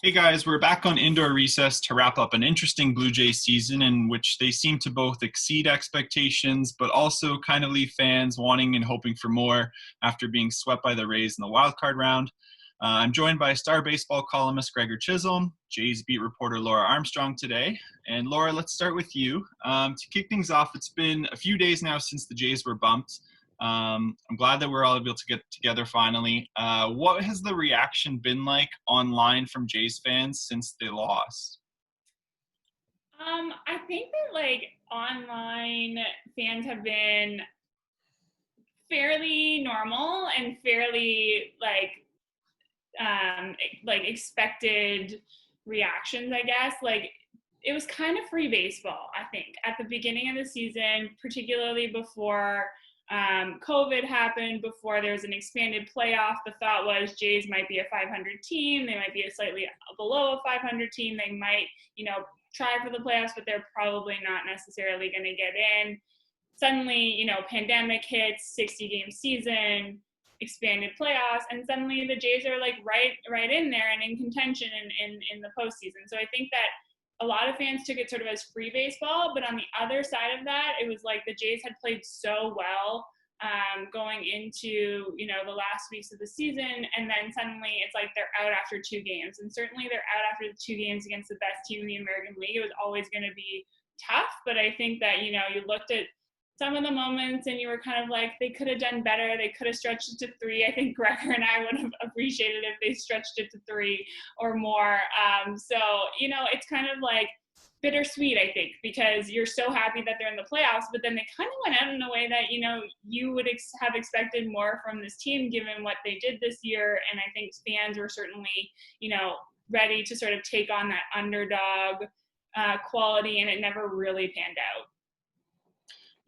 Hey guys, we're back on indoor recess to wrap up an interesting Blue Jays season in which they seem to both exceed expectations, but also kind of leave fans wanting and hoping for more after being swept by the Rays in the wild card round. I'm joined by Star Baseball columnist Gregor Chisholm, Jays beat reporter Laura Armstrong today. And Laura, let's start with you. To kick things off, it's been a few days now since the Jays were bumped. I'm glad that we're all able to get together finally. What has the reaction been like online from Jays fans since they lost? I think that online fans have been fairly normal and fairly expected reactions, I guess. It was kind of free baseball, I think, at the beginning of the season, particularly before COVID happened, before there was an expanded playoff. The thought was Jays might be a 500 team. They might be a slightly below a 500 team. They might, try for the playoffs, but they're probably not necessarily going to get in. Suddenly, pandemic hits, 60-game season, expanded playoffs, and suddenly the Jays are right in there and in contention in the postseason. So I think that a lot of fans took it sort of as free baseball, but on the other side of that, it was like the Jays had played so well going into, the last weeks of the season, and then suddenly it's like they're out after 2 games. And certainly they're out after the 2 games against the best team in the American League. It was always going to be tough, but I think that, you looked at some of the moments and you were kind of like, they could have done better. They could have stretched it to 3. I think Gregor and I would have appreciated if they stretched it to 3 or more. It's kind of like bittersweet, I think, because you're so happy that they're in the playoffs, but then they kind of went out in a way that, you would have expected more from this team given what they did this year. And I think fans were certainly, ready to sort of take on that underdog quality, and it never really panned out.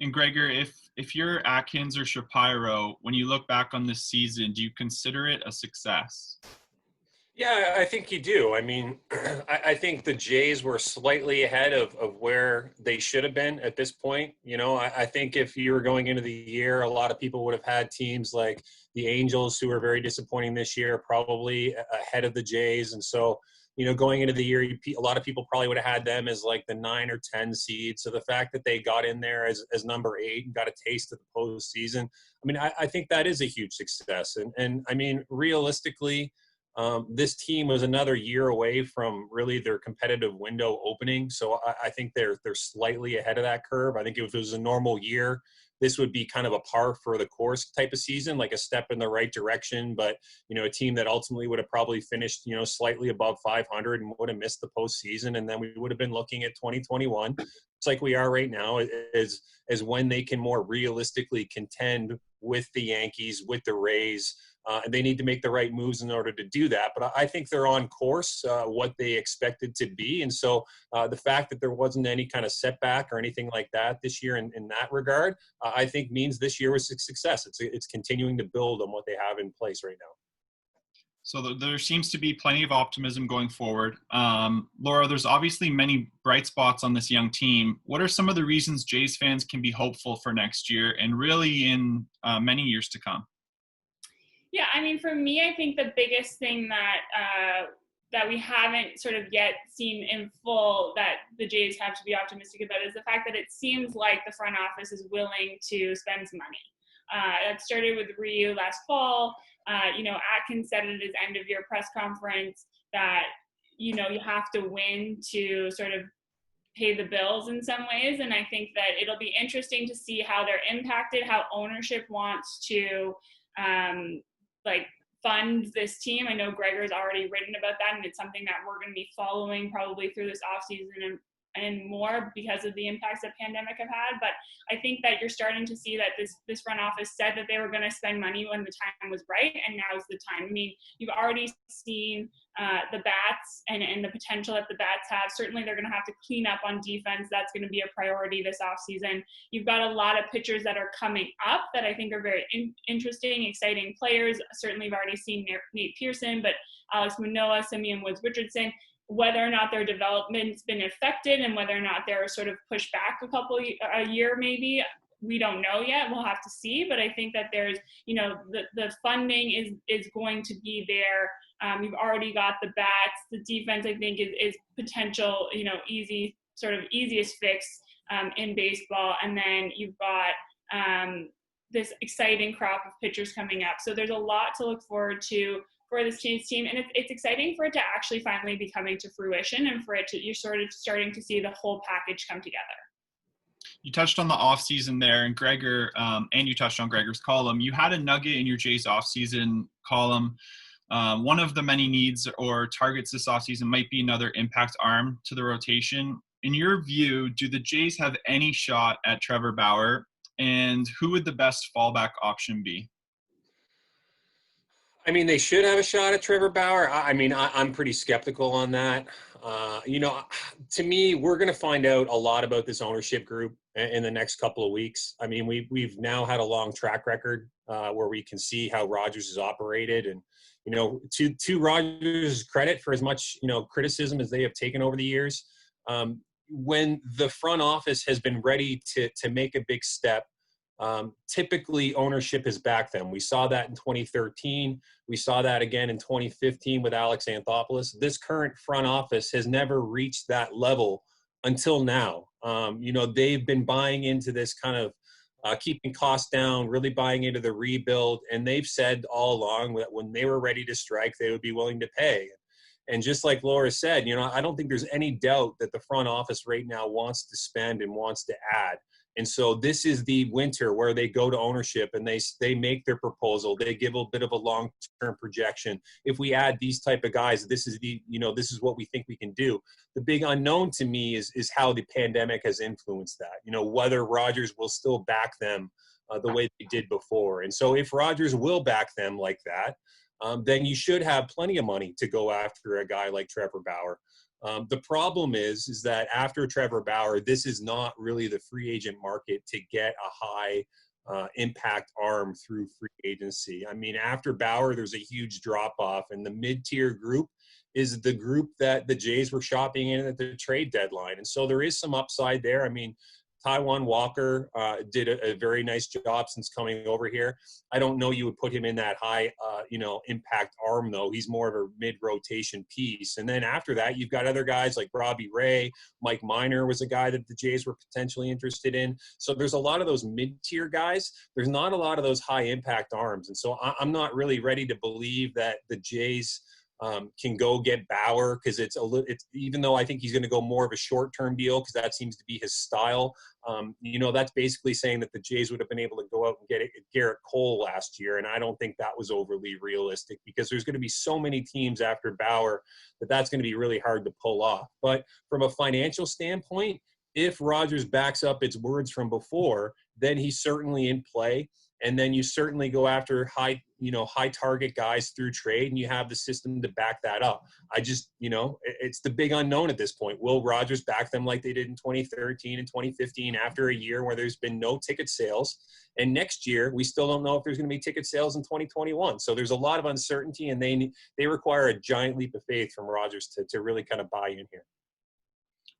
And Gregor, if you're Atkins or Shapiro, when you look back on this season, do you consider it a success? Yeah, I think you do. I mean, I think the Jays were slightly ahead of where they should have been at this point. I think if you were going into the year, a lot of people would have had teams like the Angels, who are very disappointing this year, probably ahead of the Jays. And so, going into the year, a lot of people probably would have had them as like the 9 or 10 seed. So the fact that they got in there as number 8 and got a taste of the postseason, I mean, I think that is a huge success. And I mean, realistically, this team was another year away from really their competitive window opening. So I think they're slightly ahead of that curve. I think if it was a normal year, this would be kind of a par for the course type of season, like a step in the right direction. But, a team that ultimately would have probably finished, slightly above 500 and would have missed the postseason. And then we would have been looking at 2021. It's like we are right now, as when they can more realistically contend with the Yankees, with the Rays. And they need to make the right moves in order to do that. But I think they're on course, what they expected to be. And so the fact that there wasn't any kind of setback or anything like that this year in that regard, I think means this year was a success. It's continuing to build on what they have in place right now. So there seems to be plenty of optimism going forward. Laura, there's obviously many bright spots on this young team. What are some of the reasons Jays fans can be hopeful for next year and really in many years to come? Yeah, I mean, for me, I think the biggest thing that we haven't sort of yet seen in full that the Jays have to be optimistic about is the fact that it seems like the front office is willing to spend some money. That started with Ryu last fall. Atkins said at his end-of-year press conference that, you have to win to sort of pay the bills in some ways. And I think that it'll be interesting to see how they're impacted, how ownership wants to fund this team. I know Gregor's already written about that, and it's something that we're going to be following probably through this offseason and more because of the impacts that pandemic have had. But I think that you're starting to see that this front office said that they were going to spend money when the time was right, and now is the time. I mean, you've already seen the bats and the potential that the bats have. Certainly they're going to have to clean up on defense. That's going to be a priority this offseason. You've got a lot of pitchers that are coming up that I think are very interesting, exciting players. Certainly we've already seen Nate Pearson, but Alex Manoah, Simeon Woods-Richardson. Whether or not their development's been affected and whether or not they're sort of pushed back a year maybe, we don't know yet. We'll have to see. But I think that there's, the funding is going to be there. You've already got the bats. The defense, I think, is potential, easiest fix in baseball. And then you've got this exciting crop of pitchers coming up. So there's a lot to look forward to for this Jays team. And it's exciting for it to actually finally be coming to fruition, and for it to, you're sort of starting to see the whole package come together. You touched on the offseason there, and Gregor, and you touched on Gregor's column. You had a nugget in your Jays offseason column. One of the many needs or targets this offseason might be another impact arm to the rotation. In your view, do the Jays have any shot at Trevor Bauer, and who would the best fallback option be? I mean, they should have a shot at Trevor Bauer. I'm pretty skeptical on that. To me, we're going to find out a lot about this ownership group in the next couple of weeks. I mean, we've now had a long track record where we can see how Rogers has operated, and to Rogers' credit, for as much criticism as they have taken over the years, when the front office has been ready to make a big step, typically ownership has backed them. We saw that in 2013. We saw that again in 2015 with Alex Anthopoulos. This current front office has never reached that level until now. They've been buying into this kind of keeping costs down, really buying into the rebuild. And they've said all along that when they were ready to strike, they would be willing to pay. And just like Laura said, I don't think there's any doubt that the front office right now wants to spend and wants to add. And so this is the winter where they go to ownership and they make their proposal. They give a bit of a long-term projection. If we add these type of guys, this is this is what we think we can do. The big unknown to me is how the pandemic has influenced that. Whether Rogers will still back them the way they did before. And so if Rogers will back them like that, then you should have plenty of money to go after a guy like Trevor Bauer. The problem is that after Trevor Bauer, this is not really the free agent market to get a high impact arm through free agency. I mean, after Bauer, there's a huge drop off, and the mid-tier group is the group that the Jays were shopping in at the trade deadline. And so there is some upside there. I mean, Taijuan Walker did a very nice job since coming over here. I don't know you would put him in that high, impact arm, though. He's more of a mid-rotation piece. And then after that, you've got other guys like Robbie Ray. Mike Minor was a guy that the Jays were potentially interested in. So there's a lot of those mid-tier guys. There's not a lot of those high-impact arms. And so I'm not really ready to believe that the Jays can go get Bauer, because it's even though I think he's going to go more of a short-term deal because that seems to be his style. That's basically saying that the Jays would have been able to go out and get Garrett Cole last year, and I don't think that was overly realistic because there's going to be so many teams after Bauer that's going to be really hard to pull off. But from a financial standpoint, if Rogers backs up its words from before, then he's certainly in play. And then you certainly go after high target guys through trade, and you have the system to back that up. It's the big unknown at this point. Will Rogers back them like they did in 2013 and 2015 after a year where there's been no ticket sales? And next year, we still don't know if there's going to be ticket sales in 2021. So there's a lot of uncertainty, and they require a giant leap of faith from Rogers to really kind of buy in here.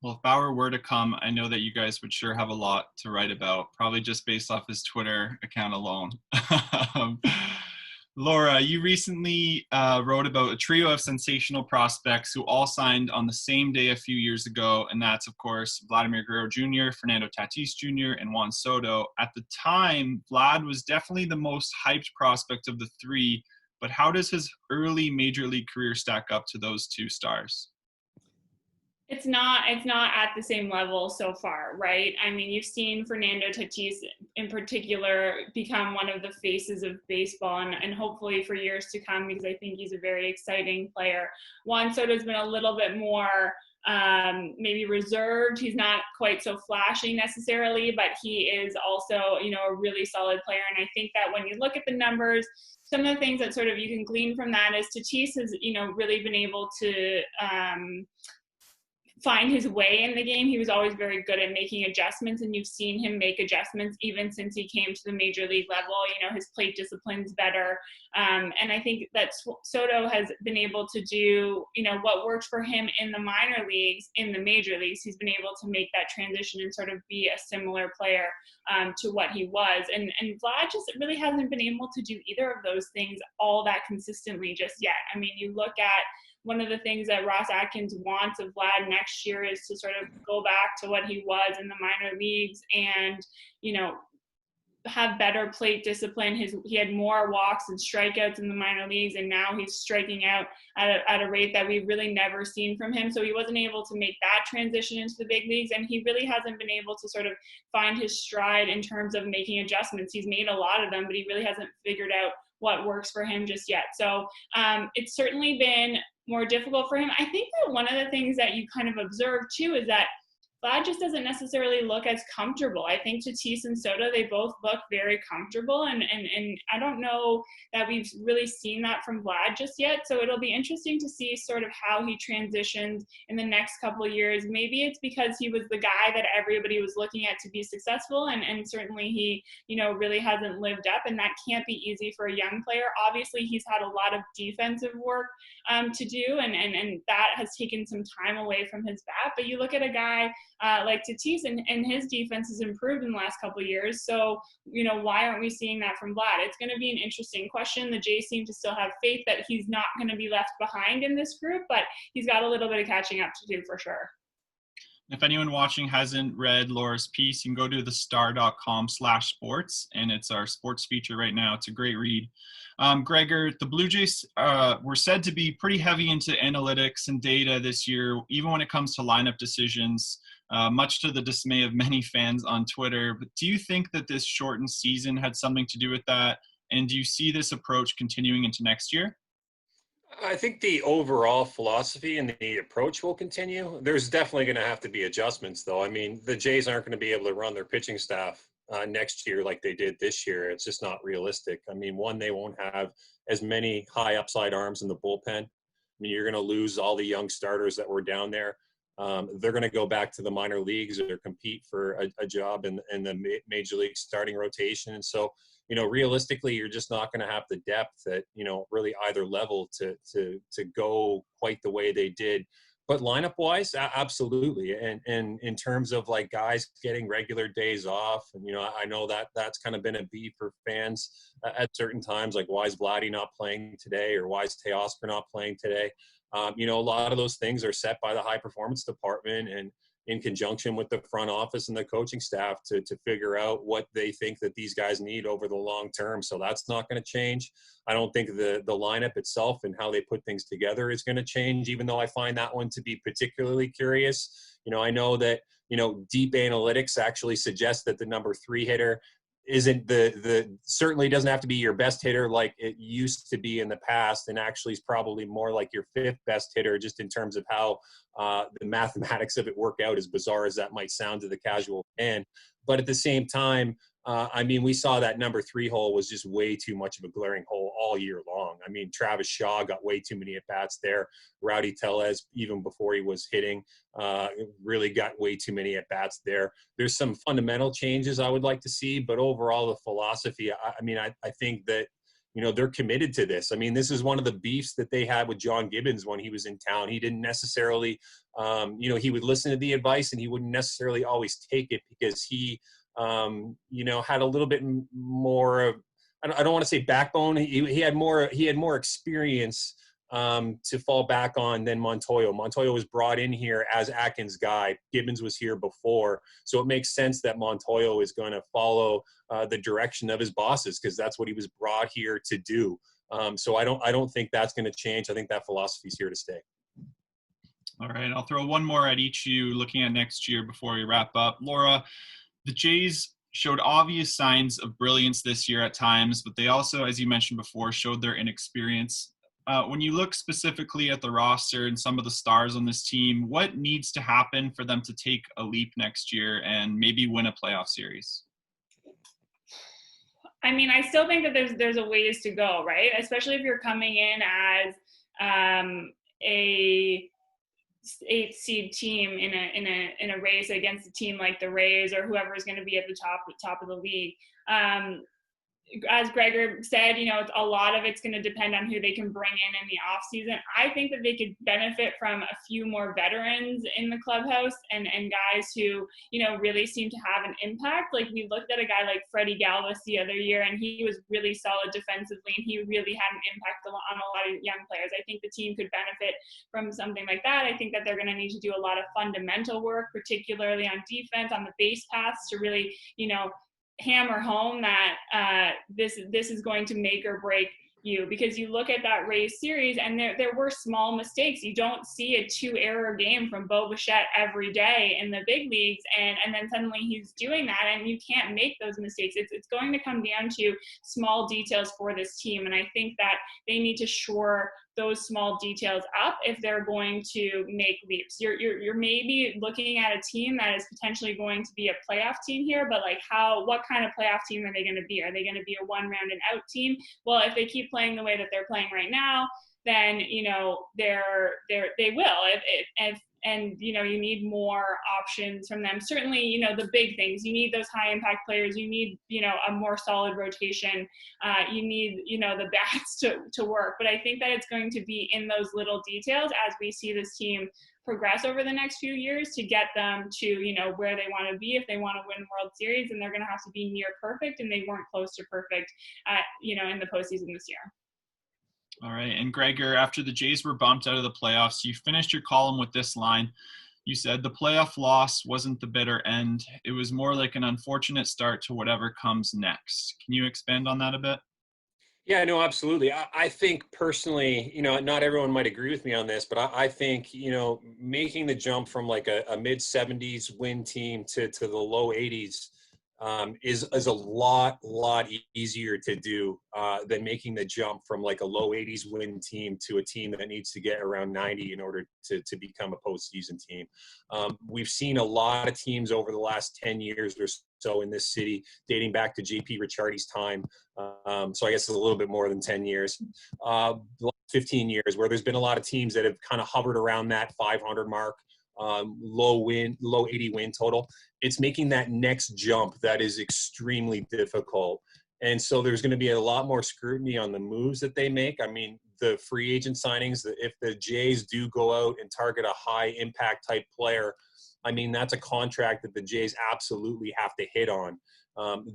Well, if Bauer were to come, I know that you guys would sure have a lot to write about, probably just based off his Twitter account alone. Laura, you recently wrote about a trio of sensational prospects who all signed on the same day a few years ago, and that's, of course, Vladimir Guerrero Jr., Fernando Tatis Jr., and Juan Soto. At the time, Vlad was definitely the most hyped prospect of the three, but how does his early major league career stack up to those two stars? It's not at the same level so far, right? I mean, you've seen Fernando Tatis in particular become one of the faces of baseball, and hopefully for years to come, because I think he's a very exciting player. Juan Soto's been a little bit more maybe reserved. He's not quite so flashy necessarily, but he is also, a really solid player. And I think that when you look at the numbers, some of the things that sort of you can glean from that is Tatis has, really been able to find his way in the game. He was always very good at making adjustments, and you've seen him make adjustments even since he came to the major league level. His plate discipline's better. And I think that Soto has been able to do, what worked for him in the minor leagues, in the major leagues. He's been able to make that transition and sort of be a similar player to what he was. And Vlad just really hasn't been able to do either of those things all that consistently just yet. I mean, you look at one of the things that Ross Atkins wants of Vlad next year is to sort of go back to what he was in the minor leagues and, have better plate discipline. He had more walks and strikeouts in the minor leagues, and now he's striking out at a rate that we've really never seen from him. So he wasn't able to make that transition into the big leagues, and he really hasn't been able to sort of find his stride in terms of making adjustments. He's made a lot of them, but he really hasn't figured out what works for him just yet. So it's certainly been more difficult for him. I think that one of the things that you kind of observe too is that Vlad just doesn't necessarily look as comfortable. I think Tatis and Soto, they both look very comfortable, and I don't know that we've really seen that from Vlad just yet. So it'll be interesting to see sort of how he transitions in the next couple of years. Maybe it's because he was the guy that everybody was looking at to be successful, and certainly he, really hasn't lived up, and that can't be easy for a young player. Obviously, he's had a lot of defensive work to do, and that has taken some time away from his bat. But you look at a guy like Tatis, and his defense has improved in the last couple of years. So, why aren't we seeing that from Vlad? It's going to be an interesting question. The Jays seem to still have faith that he's not going to be left behind in this group, but he's got a little bit of catching up to do for sure. If anyone watching hasn't read Laura's piece, you can go to thestar.com/sports, and it's our sports feature right now. It's a great read. Gregor, the Blue Jays were said to be pretty heavy into analytics and data this year, even when it comes to lineup decisions, much to the dismay of many fans on Twitter. But do you think that this shortened season had something to do with that? And do you see this approach continuing into next year? I think the overall philosophy and the approach will continue. There's definitely going to have to be adjustments, though. I mean, the Jays aren't going to be able to run their pitching staff next year like they did this year. It's just not realistic. I mean, one, they won't have as many high upside arms in the bullpen. I mean, you're going to lose all the young starters that were down there. They're going to go back to the minor leagues or compete for a job in the major league starting rotation. And so, realistically, you're just not going to have the depth at, really either level to go quite the way they did. But lineup wise, absolutely. And in terms of like guys getting regular days off, and, I know that that's kind of been a beef for fans at certain times, like why is Vladdy not playing today, or why is Teoscar not playing today? A lot of those things are set by the high performance department and in conjunction with the front office and the coaching staff to figure out what they think that these guys need over the long term. So that's not going to change. I don't think the lineup itself and how they put things together is going to change, even though I find that one to be particularly curious. I know that, deep analytics actually suggest that the number 3 hitter isn't certainly doesn't have to be your best hitter like it used to be in the past, and actually is probably more like your 5th best hitter, just in terms of how the mathematics of it work out, as bizarre as that might sound to the casual fan. But at the same time, we saw that number 3 hole was just way too much of a glaring hole all year long. I mean, Travis Shaw got way too many at-bats there. Rowdy Tellez, even before he was hitting, really got way too many at-bats there. There's some fundamental changes I would like to see, but overall the philosophy, I think that, they're committed to this. I mean, this is one of the beefs that they had with John Gibbons when he was in town. He didn't necessarily, he would listen to the advice and he wouldn't necessarily always take it because he, had a little bit more of, I don't want to say backbone. He had more experience to fall back on than Montoyo. Montoyo was brought in here as Atkins' guy. Gibbons was here before. So it makes sense that Montoyo is going to follow the direction of his bosses, because that's what he was brought here to do. So I don't think that's going to change. I think that philosophy is here to stay. All right, I'll throw one more at each of you looking at next year before we wrap up. Laura, the Jays showed obvious signs of brilliance this year at times, but they also, as you mentioned before, showed their inexperience. When you look specifically at the roster and some of the stars on this team, what needs to happen for them to take a leap next year and maybe win a playoff series? I mean, I still think that there's a ways to go, right? Especially if you're coming in as a eighth seed team in a race against a team like the Rays or whoever is going to be at the top of the league. As Gregor said, a lot of it's going to depend on who they can bring in the off season. I think that they could benefit from a few more veterans in the clubhouse and guys who, really seem to have an impact. Like we looked at a guy like Freddie Galvis the other year, and he was really solid defensively, and he really had an impact on a lot of young players. I think the team could benefit from something like that. I think that they're going to need to do a lot of fundamental work, particularly on defense, on the base paths, to really, hammer home that this is going to make or break you, because you look at that Rays series and there were small mistakes. You don't see a 2-error game from Bo Bichette every day in the big leagues, and then suddenly he's doing that, and you can't make those mistakes. It's going to come down to small details for this team, and I think that they need to shore those small details up if they're going to make leaps. You're maybe looking at a team that is potentially going to be a playoff team here, but like what kind of playoff team are they going to be? Are they going to be a one round and out team? Well, if they keep playing the way that they're playing right now, then they will. And you need more options from them. Certainly, the big things. You need those high impact players. You need a more solid rotation. You need the bats to work. But I think that it's going to be in those little details as we see this team progress over the next few years to get them to where they want to be if they want to win World Series. And they're going to have to be near perfect, and they weren't close to perfect in the postseason this year. All right. And Gregor, after the Jays were bumped out of the playoffs, you finished your column with this line. You said the playoff loss wasn't the bitter end. It was more like an unfortunate start to whatever comes next. Can you expand on that a bit? Yeah, no, absolutely. I think personally, not everyone might agree with me on this, but I think, making the jump from like a mid-70s win team to the low 80s is a lot easier to do than making the jump from like a low 80s win team to a team that needs to get around 90 in order to become a postseason team. We've seen a lot of teams over the last 10 years or so in this city, dating back to JP Ricciardi's time. So I guess it's a little bit more than 10 years, 15 years, where there's been a lot of teams that have kind of hovered around that 500 mark. Low 80 win total. It's making that next jump that is extremely difficult. And so there's going to be a lot more scrutiny on the moves that they make. I mean, the free agent signings, if the Jays do go out and target a high impact type player, I mean, that's a contract that the Jays absolutely have to hit on.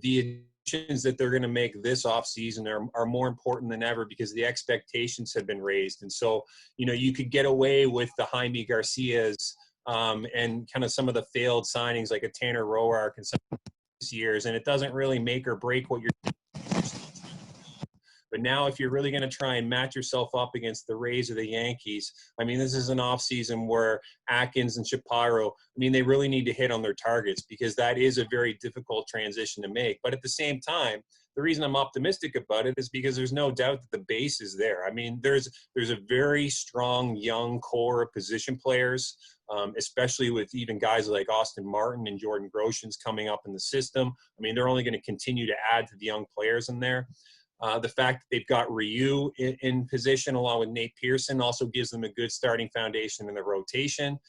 The additions that they're going to make this offseason are more important than ever because the expectations have been raised. And so, you could get away with the Jaime Garcias, and kind of some of the failed signings like a Tanner Roark and some of these years, and it doesn't really make or break what you're doing. But now if you're really going to try and match yourself up against the Rays or the Yankees, I mean, this is an offseason where Atkins and Shapiro, I mean, they really need to hit on their targets because that is a very difficult transition to make. But at the same time, the reason I'm optimistic about it is because there's no doubt that the base is there. I mean, there's a very strong young core of position players, especially with even guys like Austin Martin and Jordan Groshans coming up in the system. I mean, they're only going to continue to add to the young players in there. The fact that they've got Ryu in position along with Nate Pearson also gives them a good starting foundation in the rotation.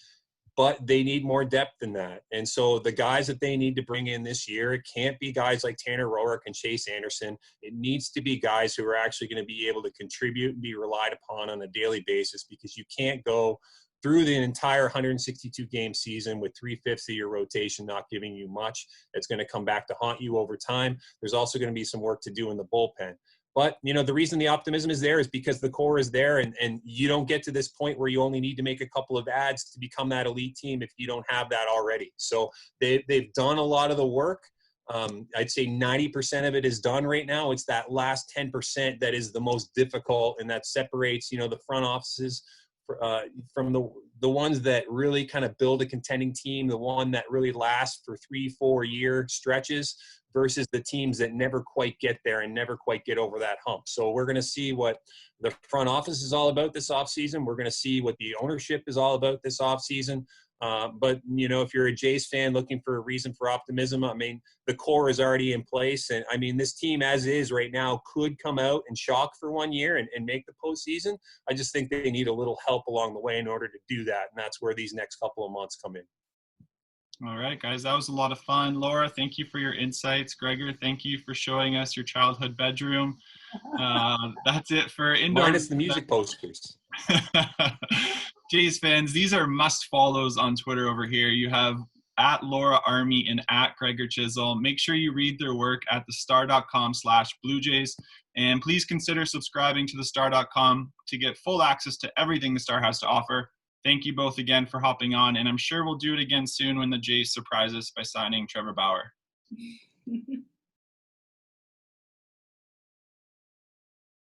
But they need more depth than that. And so the guys that they need to bring in this year, it can't be guys like Tanner Roark and Chase Anderson. It needs to be guys who are actually going to be able to contribute and be relied upon on a daily basis, because you can't go through the entire 162-game season with 3/5 of your rotation not giving you much. It's going to come back to haunt you over time. There's also going to be some work to do in the bullpen. But, the reason the optimism is there is because the core is there, and you don't get to this point where you only need to make a couple of adds to become that elite team if you don't have that already. So they've done a lot of the work. I'd say 90% of it is done right now. It's that last 10% that is the most difficult, and that separates, the front offices from the ones that really kind of build a contending team, the one that really lasts for 3-4 year stretches, versus the teams that never quite get there and never quite get over that hump. So we're going to see what the front office is all about this offseason. We're going to see what the ownership is all about this offseason. But, you know, if you're a Jays fan looking for a reason for optimism, I mean, the core is already in place. And, I mean, this team as is right now could come out and shock for 1 year and make the postseason. I just think they need a little help along the way in order to do that. And that's where these next couple of months come in. All right, guys, that was a lot of fun. Laura, thank you for your insights. Gregor, thank you for showing us your childhood bedroom. That's it for Indoor. Minus the music posters. Jays fans, these are must follows on Twitter over here. You have at Laura Army and at Gregor Chisholm. Make sure you read their work at thestar.com/Blue Jays. And please consider subscribing to thestar.com to get full access to everything the Star has to offer. Thank you both again for hopping on, and I'm sure we'll do it again soon when the Jays surprise us by signing Trevor Bauer.